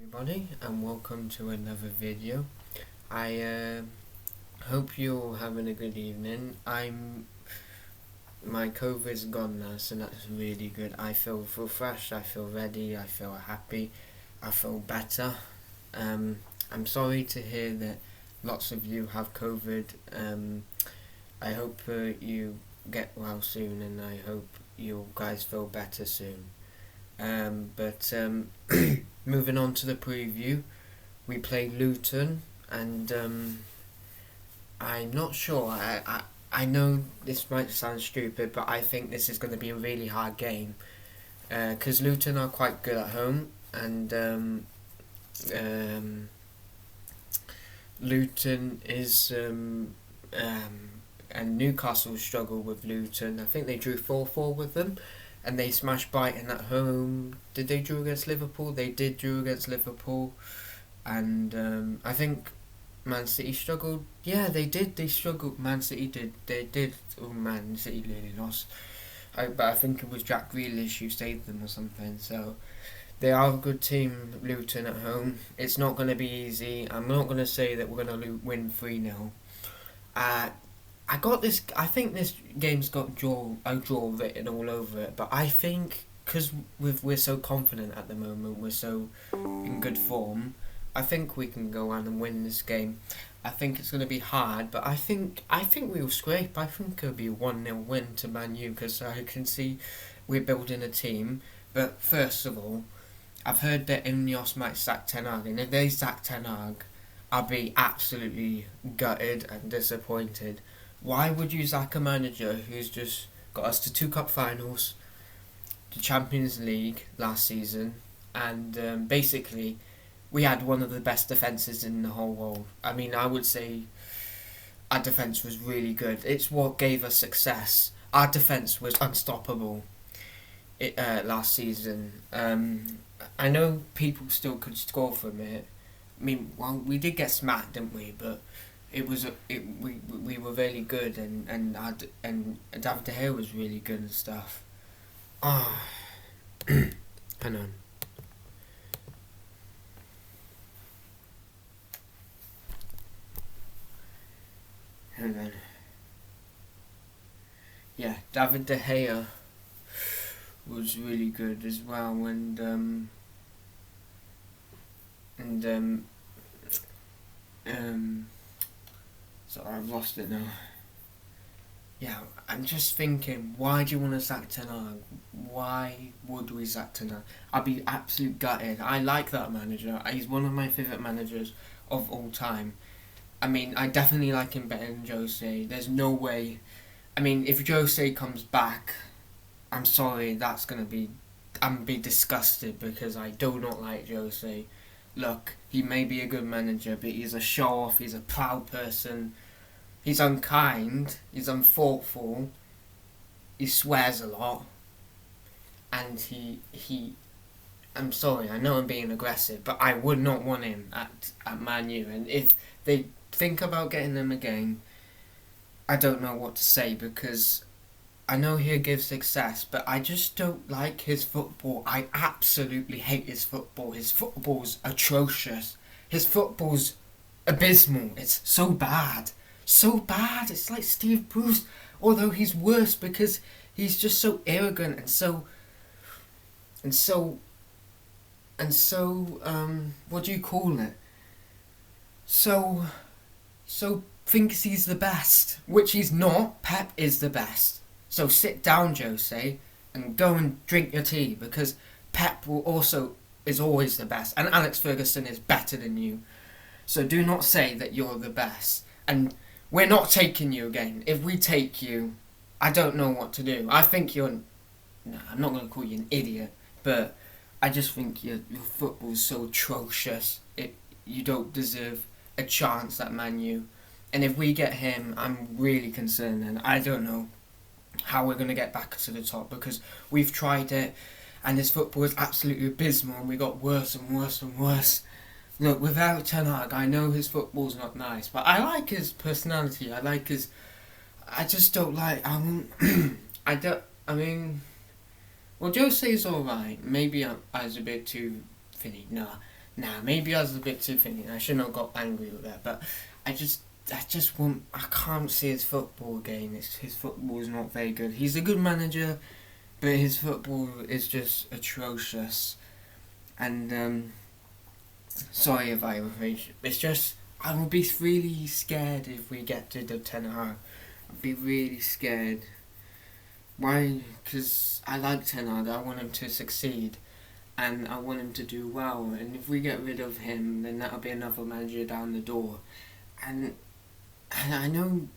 everybody, and welcome to another video. I hope you're all having a good evening. My COVID's gone now, so that's really good. I feel fresh, I feel ready, I feel happy, I feel better. I'm sorry to hear that lots of you have COVID. I hope you get well soon, and I hope you guys feel better soon. But moving on to the preview, we play Luton, and I'm not sure. I know this might sound stupid, but I think this is going to be a really hard game because Luton are quite good at home, and Luton is and Newcastle struggle with Luton. I think they drew 4-4 with them. And they smashed Brighton at home. Did they draw against Liverpool? They did draw against Liverpool. And I think Man City struggled. Yeah, they did. They struggled. Man City did. They did. Oh, Man City nearly lost. But I think it was Jack Grealish who saved them or something. So they are a good team, Luton at home. It's not going to be easy. I'm not going to say that we're going to win 3-0. I think this game's got a draw written all over it, but I think because we're so confident at the moment, we're so in good form, I think we can go on and win this game. I think it's going to be hard, but I think we'll scrape. I think it'll be a 1-0 win to Man U because I can see we're building a team. But first of all, I've heard that Ineos might sack Ten Hag, and if they sack Ten Hag, I'll be absolutely gutted and disappointed. Why would you sack a manager who's just got us to 2 cup finals, the Champions League last season, and basically we had one of the best defences in the whole world. I mean, I would say our defence was really good. It's what gave us success. Our defence was unstoppable last season. I know people still could score from it. I mean, well, we did get smacked, didn't we? But we were really good, and David De Gea was really good and stuff. Ah, hang on. Hang on. Yeah, David De Gea was really good as well, sorry, I've lost it now. Yeah, I'm just thinking, why do you want to sack Ten Hag? Why would we sack Ten Hag? I'd be absolute gutted. I like that manager. He's one of my favourite managers of all time. I mean, I definitely like him better than Jose. There's no way. I mean, if Jose comes back, I'm sorry, I'm gonna be disgusted because I do not like Jose. Look, he may be a good manager, but he's a show-off, he's a proud person, he's unkind, he's unthoughtful, he swears a lot, and I'm sorry, I know I'm being aggressive, but I would not want him at Man U, and if they think about getting him again, I don't know what to say, because I know he'll give success, but I just don't like his football. I absolutely hate his football. His football's atrocious. His football's abysmal. It's so bad. So bad. It's like Steve Bruce, although he's worse because he's just so arrogant and so what do you call it? So thinks he's the best, which he's not. Pep is the best. So sit down, Jose, and go and drink your tea, because Pep is always the best, and Alex Ferguson is better than you. So do not say that you're the best. And we're not taking you again. If we take you, I don't know what to do. I think I'm not going to call you an idiot, but I just think your football's so atrocious. You don't deserve a chance at Man U. And if we get him, I'm really concerned, and I don't know how we're going to get back to the top, because we've tried it and his football is absolutely abysmal, and we got worse and worse and worse. Look, without Ten Hag, I know his football's not nice, but I like his personality. I just don't like. I mean, well, Jose's alright. Maybe I was a bit too finny. Nah, Nah, maybe I was a bit too thin. I shouldn't have got angry with that, but I just want. I can't see his football again. His football is not very good. He's a good manager, but his football is just atrocious. And sorry if I rage. It's just I would be really scared if we get to the 10 hour. I'd be really scared. Why? Because I like Ten Hag. I want him to succeed, and I want him to do well. And if we get rid of him, then that'll be another manager down the door. And I know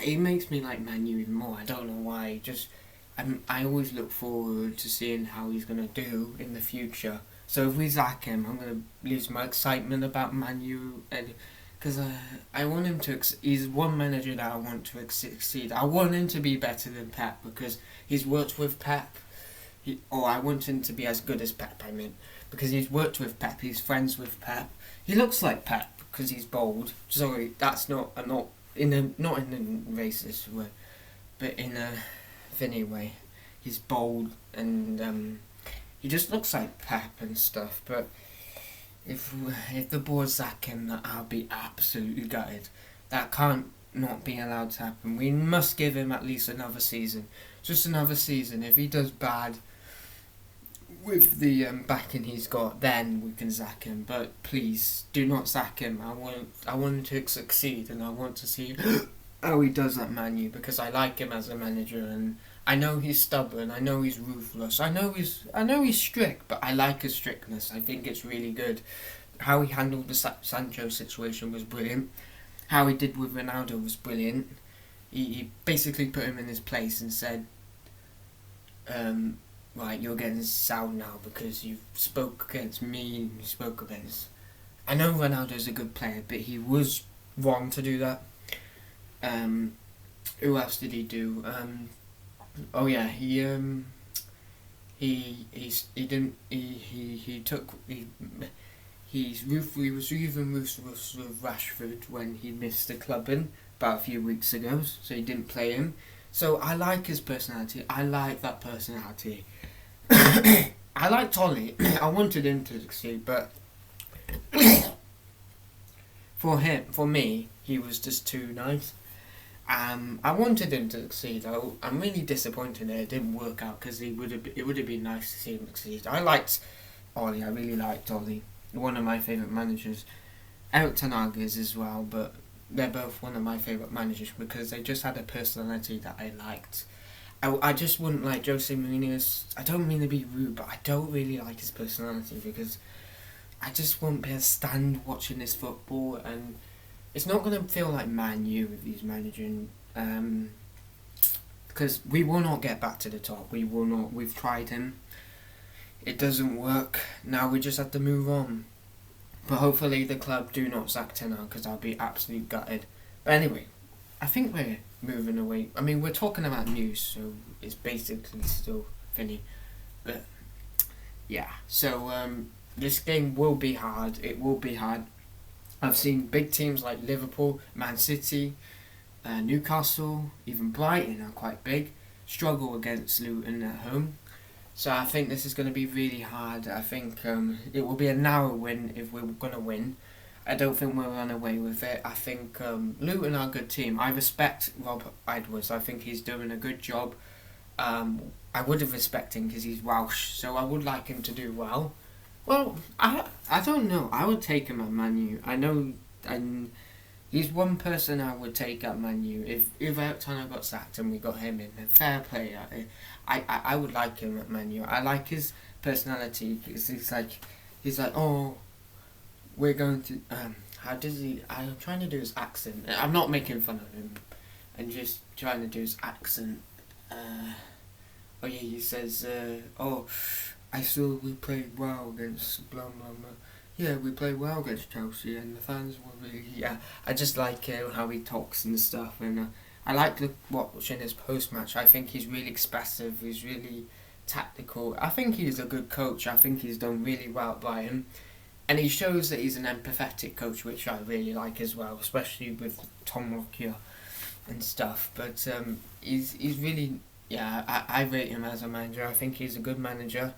it makes me like Man U even more. I don't know why. Just I always look forward to seeing how he's gonna do in the future. So if we sack him, I'm gonna lose my excitement about Man U, because I want him to. He's one manager that I want to succeed. I want him to be better than Pep because he's worked with Pep. Or I want him to be as good as Pep. I mean, because he's worked with Pep. He's friends with Pep. He looks like Pep because he's bold. Sorry, that's not. I'm not in a racist way, but in a funny way. He's bold and he just looks like Pep and stuff. But if the board sack him, I'll be absolutely gutted. That can't not be allowed to happen. We must give him at least another season. Just another season. If he does bad with the backing he's got, then we can sack him. But please do not sack him. I want him to succeed, and I want to see how he does at Man U because I like him as a manager, and I know he's stubborn. I know he's ruthless. I know he's strict, but I like his strictness. I think it's really good. How he handled the Sancho situation was brilliant. How he did with Ronaldo was brilliant. He basically put him in his place and said, right, you're getting sound now because you spoke against me and you spoke against... I know Ronaldo's a good player, but he was wrong to do that. Who else did he do? Oh yeah, he was even ruthless with Rashford when he missed the clubbing about a few weeks ago, so he didn't play him. So I like his personality. I like that personality. I liked Ollie. I wanted him to succeed, but for me, he was just too nice. I wanted him to succeed. I'm really disappointed that it didn't work out because it would have been nice to see him succeed. I liked Ollie. I really liked Ollie. One of my favourite managers. Eric Ten Hag is as well, but they're both one of my favourite managers because they just had a personality that I liked. I just wouldn't like Jose Mourinho's. I don't mean to be rude, but I don't really like his personality because I just won't be able to stand watching this football, and it's not going to feel like Man U if he's managing, because we will not get back to the top. We will not. We've tried him. It doesn't work. Now we just have to move on. But hopefully the club do not sack Ten Hag because I'll be absolutely gutted. But anyway, I think we're moving away. I mean, we're talking about news, so it's basically still Finny. But yeah, so this game will be hard. It will be hard. I've seen big teams like Liverpool, Man City, Newcastle, even Brighton are quite big, struggle against Luton at home. So I think this is going to be really hard. I think it will be a narrow win if we're going to win. I don't think we'll run away with it. I think Luton are a good team. I respect Rob Edwards. I think he's doing a good job. I would have respected him because he's Welsh, so I would like him to do well. Well, I don't know. I would take him at Man U. I know, and he's one person I would take at Man U. If Eric Ten Hag got sacked and we got him in, a fair play. I would like him at Man U. I like his personality because he's like, oh, we're going to how does he? I'm trying to do his accent. I'm not making fun of him. I'm just trying to do his accent. Oh yeah, he says, oh, I saw we played well against blah blah blah. Yeah, we played well against Chelsea, and the fans were really. Yeah, I just like how he talks and stuff, and I like watching his post match. I think he's really expressive. He's really tactical. I think he's a good coach. I think he's done really well by him, and he shows that he's an empathetic coach, which I really like as well, especially with Tom Lockyer and stuff. But he's really. Yeah, I rate him as a manager. I think he's a good manager.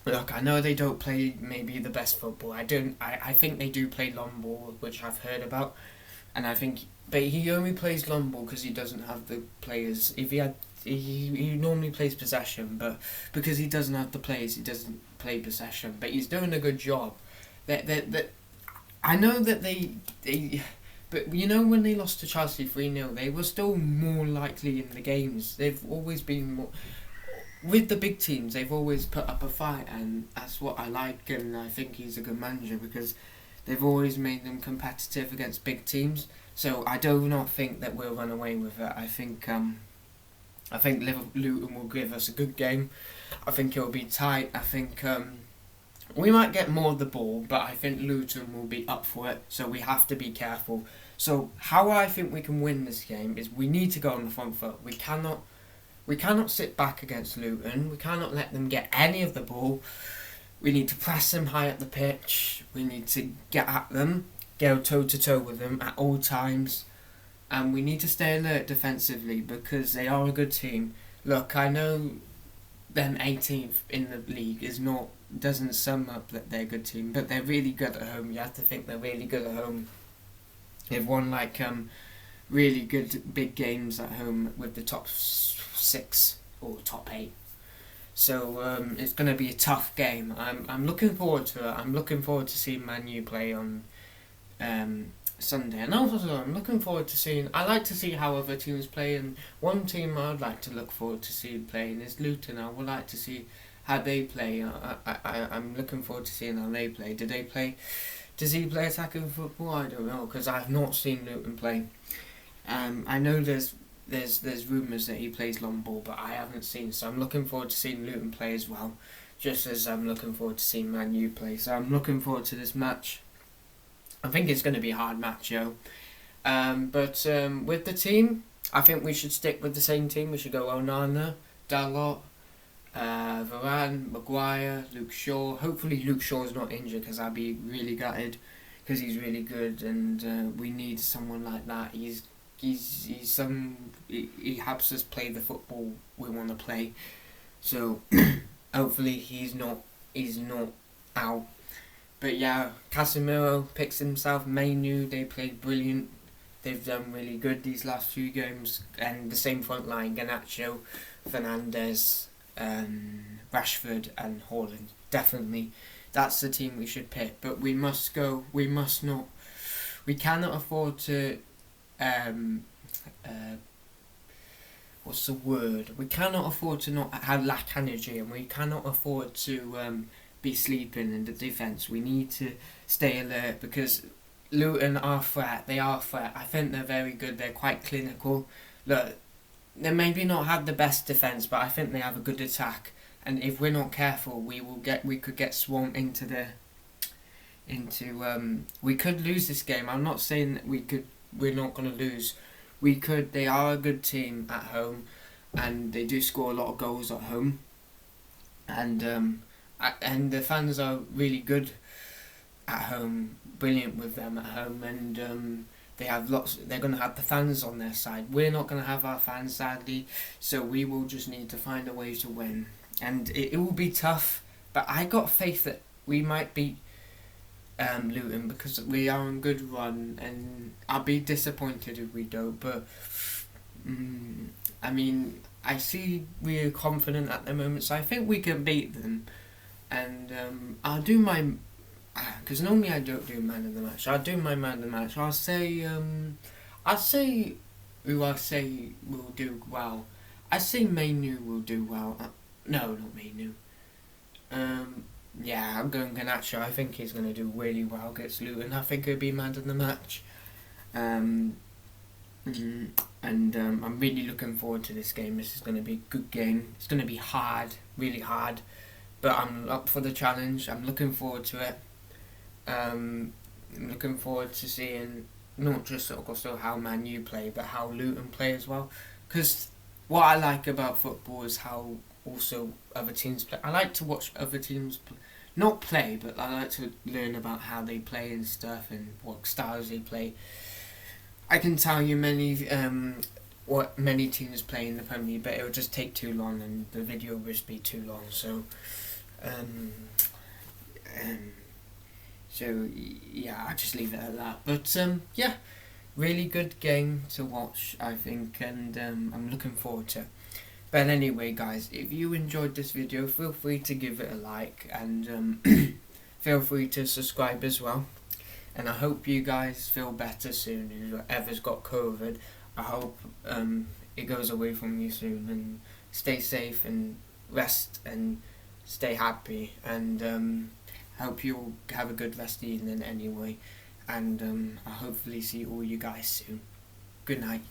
Look, I know they don't play maybe the best football. I don't. I think they do play long ball, which I've heard about, and I think. But he only plays long ball because he doesn't have the players. If he had, he normally plays possession, but because he doesn't have the players, he doesn't play possession. But he's doing a good job. That I know that they. But you know when they lost to Chelsea 3-0, they were still more likely in the games. They've always been more with the big teams, they've always put up a fight, and that's what I like, and I think he's a good manager because they've always made them competitive against big teams. So I do not think that we'll run away with it. I think Luton will give us a good game. I think it will be tight. I think we might get more of the ball, but I think Luton will be up for it. So we have to be careful. So how I think we can win this game is we need to go on the front foot. We cannot sit back against Luton. We cannot let them get any of the ball. We need to press them high up the pitch. We need to get at them, go toe to toe with them at all times. And we need to stay alert defensively because they are a good team. Look, I know them 18th in the league doesn't sum up that they're a good team, but they're really good at home. You have to think they're really good at home. They've won really good big games at home with the top 6 or top 8. So it's going to be a tough game. I'm looking forward to it. I'm looking forward to seeing Man U play on Sunday, and also I'm looking forward to seeing. I like to see how other teams play, and one team I'd like to look forward to see playing is Luton. I would like to see how they play. I'm looking forward to seeing how they play. Does he play attacking football? I don't know because I've not seen Luton play. I know there's rumours that he plays long ball, but I haven't seen. So I'm looking forward to seeing Luton play as well, just as I'm looking forward to seeing Man U play. So I'm looking forward to this match. I think it's going to be a hard match, yo. But with the team, I think we should stick with the same team. We should go Onana, Dalot, Varane, Maguire, Luke Shaw. Hopefully Luke Shaw's not injured because I'd be really gutted because he's really good and we need someone like that. He helps us play the football we want to play. So hopefully he's not out. But yeah, Casemiro picks himself. Man Utd, they played brilliant. They've done really good these last few games. And the same front line, Garnacho, Fernandes, Rashford and Haaland. Definitely, that's the team we should pick. But we cannot afford to what's the word? We cannot afford to not have lack energy, and we cannot afford to be sleeping in the defence. We need to stay alert because Luton are threat. They are threat. I think they're very good. They're quite clinical. Look, they maybe not have the best defence, but I think they have a good attack. And if we're not careful, we could get swamped we could lose this game. I'm not saying that we're not going to lose. We could. They are a good team at home, and they do score a lot of goals at home. And the fans are really good at home, brilliant with them at home, and they have lots. They're going to have the fans on their side. We're not going to have our fans, sadly, so we will just need to find a way to win. And it will be tough, but I got faith that we might beat Luton because we are on good run, and I'll be disappointed if we don't. But I mean, I see we're confident at the moment, so I think we can beat them. And I'll do my, because normally I don't do man of the match. I'll do my man of the match. I'll say who I say will do well. I say Man Utd will do well. No, not Man Utd. Yeah, I'm going Garnacho. I think he's going to do really well against Luton. I think he'll be man of the match. And I'm really looking forward to this game. This is going to be a good game. It's going to be hard, really hard. But I'm up for the challenge. I'm looking forward to it. I'm looking forward to seeing not just also how Man U play, but how Luton play as well. Because what I like about football is how also other teams play. I like to watch other teams not play, but I like to learn about how they play and stuff and what styles they play. I can tell you what many teams play in the Premier League, but it would just take too long and the video would just be too long. So Um, um, so yeah, I'll just leave it at that. But yeah, really good game to watch, I think, and I'm looking forward to it. But anyway, guys, if you enjoyed this video, feel free to give it a like, and feel free to subscribe as well. And I hope you guys feel better soon. Whoever's got COVID, I hope it goes away from you soon. And stay safe and rest and stay happy. And I hope you'll have a good rest of the evening anyway. And I hopefully see all you guys soon. Good night.